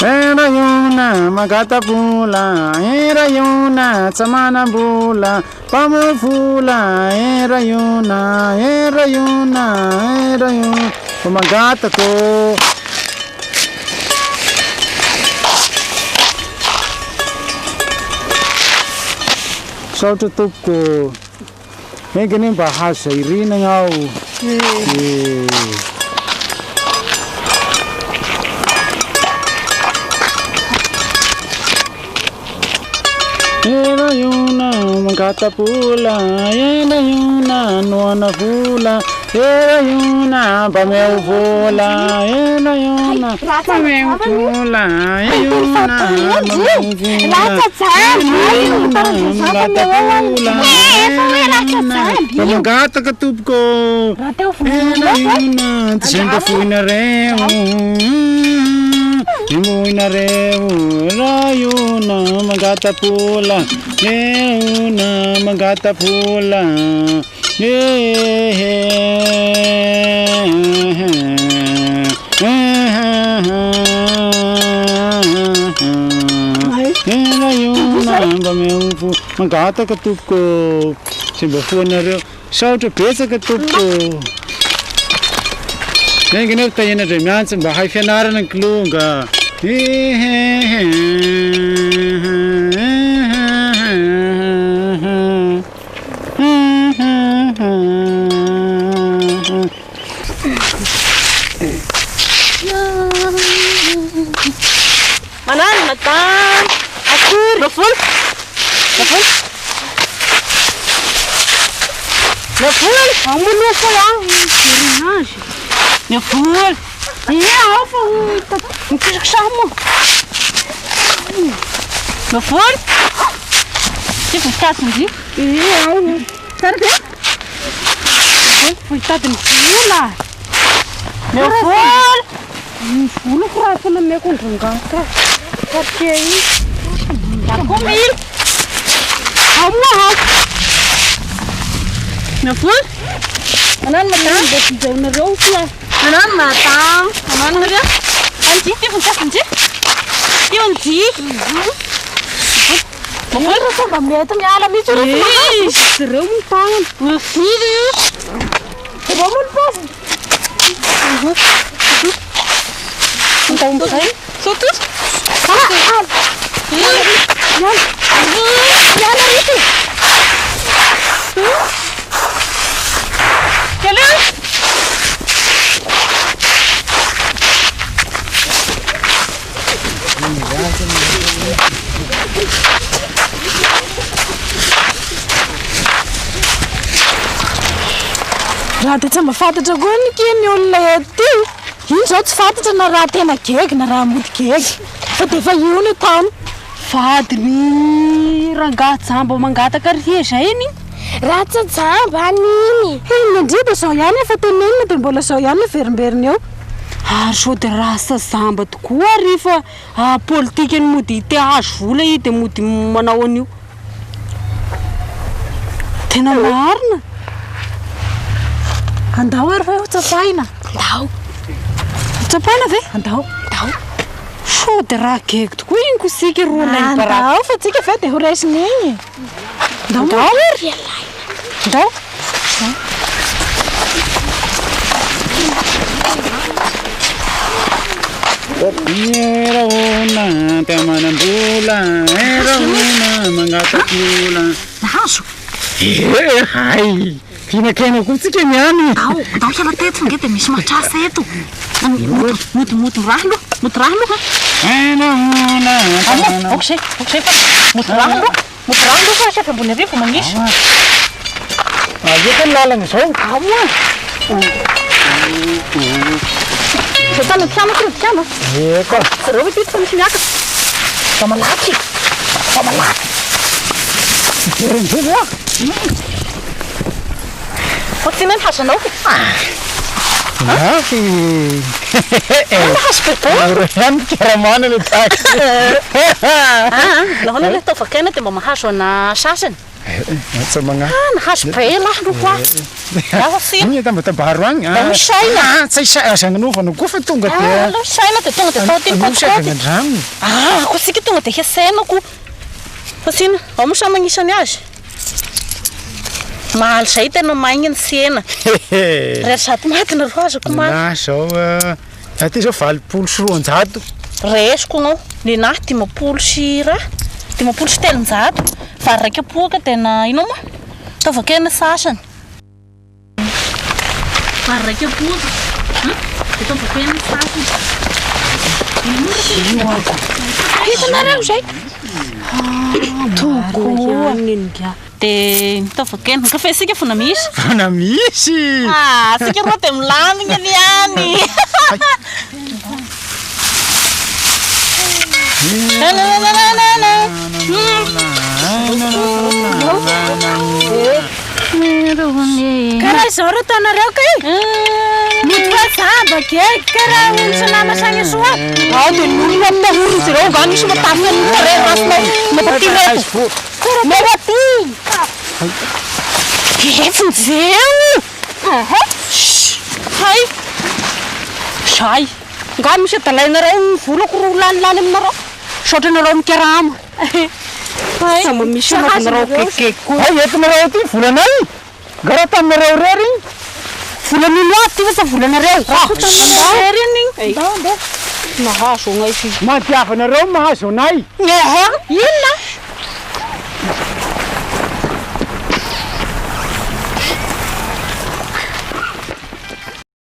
Erayuna magatapula, erayuna samanabula, pamufula, erayuna, pamagatato. Saututupko, megani bahasa irina ngau. Erayuna magatapula, erayuna nuana fula, erayuna pameufula, erayuna pameufula, erayuna pamagata katupko, erayuna tsenda fuina reu. Rayuna magatapula, rayuna magatapula, rayuna bameufu magata katupko, simbafuna reo, sautra pesa katupko. Nên cái nước tây nó rồi ngán xem bà hai phe nara nó klunga. Manan matan. Akur. Naful. Naful. Naful. Kamu naful ah. Serius. Naful. Iya apa? Mungkin sama. Naful. Siapa tak sendiri? Iya. Terus? Naful tak sendiri lah. Naful. Naful kerap pun mereka tenggang. Okay. Aku mil. Kamu hak. Naful. Anan matang betul na rosla. Anan matang. Anan ada. Anji, dia pun tak anji. Dia anji. Mama rasa kami itu nyala ni curi. Serum tangan. Serius. Bangun pas. Tunggu saya. Sotus. Yan itu. Hello. Raha tsy mba fantatra koa ny keny olona ety. Iny zao tsy fantatra na raha tena geg na raha mody geg. Fa dia efa io ny tany. Fady ny rangahy jamba mangataka ry zay iny. Raha tsy jamba aniny. Indrindra zao ihany efa tenenina dia mbola zao ihany verimberiny eo. Ary sao dia rasa jamba tokoa rehefa politika ny mody te hazo vola i dia mody manao an'io. Tena marina. Andao ary fa tsapaina. Andao. Tsapaina ve? Andao. Andao. Sao dia raha geg tokoa iny kosika roa ilay baraka. Andao fa tsika ve dia ho raisiny iny. Andao ary. Andao. Erayuna tamanambola, erayuna mangatapula. Nahazo. Hai. Kina koa tsika niany. Andao hiala teto nge dia misy mahatrasa eto. Mutu rahlo. Mutu rahlo ha. Erayuna. Okse fa. Mutu rahlo. Mutu rahlo fa siya ambony arivo mangis. Ayo kan lalana izao. Tana tiana kry tiana. Eka. Zareo ity tsy misy miaka. Famalaky. Erindrindra. Fa tsy maintsy hazanao. Karamana le tak. Lahona le tofakena te mamahaso na sasany. Sa mga Nahaso pela rukwa. Yawa si. Ini tambah baruang. Saina. Saya no fa no kufa tunga te. Saina te tonga te tautin Siya patkoti. dengan ram. Ako sige tonga te hesena ko. Kasi vamos sama ngisani azy. Mahal zay tena maingina sena. Rehetra zato maty na roaza ko maty. Na so aty so valopolo sy roanjato. Resiko no ny nahy 10 sy raha 10 sy 300 fa raika poaka tena ino ma tavakena sasany fa raika poaka tavakena sasany hitanareo zay tokoa de tavakena kafe sika fona misy Fana misy. sika roa te milamina niany Karaha izao reo taonareo kay mety fa zamba kay karaha olo sy nama sagny soa de n'olona mitahorona izy ireo nga misy matafy ny tarehy mapaty reto mapaty efinjeo hay zay nga misy adalainareo volako ro lanilany aminareo saotra nareo mikarama sama misy anaovanareo kekeko koa Ay eto marao ty volanay. Gara taminareo rery. volan'olo ato ty va sa volanareo Rery igny nahazo anay sy Matiavanareo mahazo anay. inona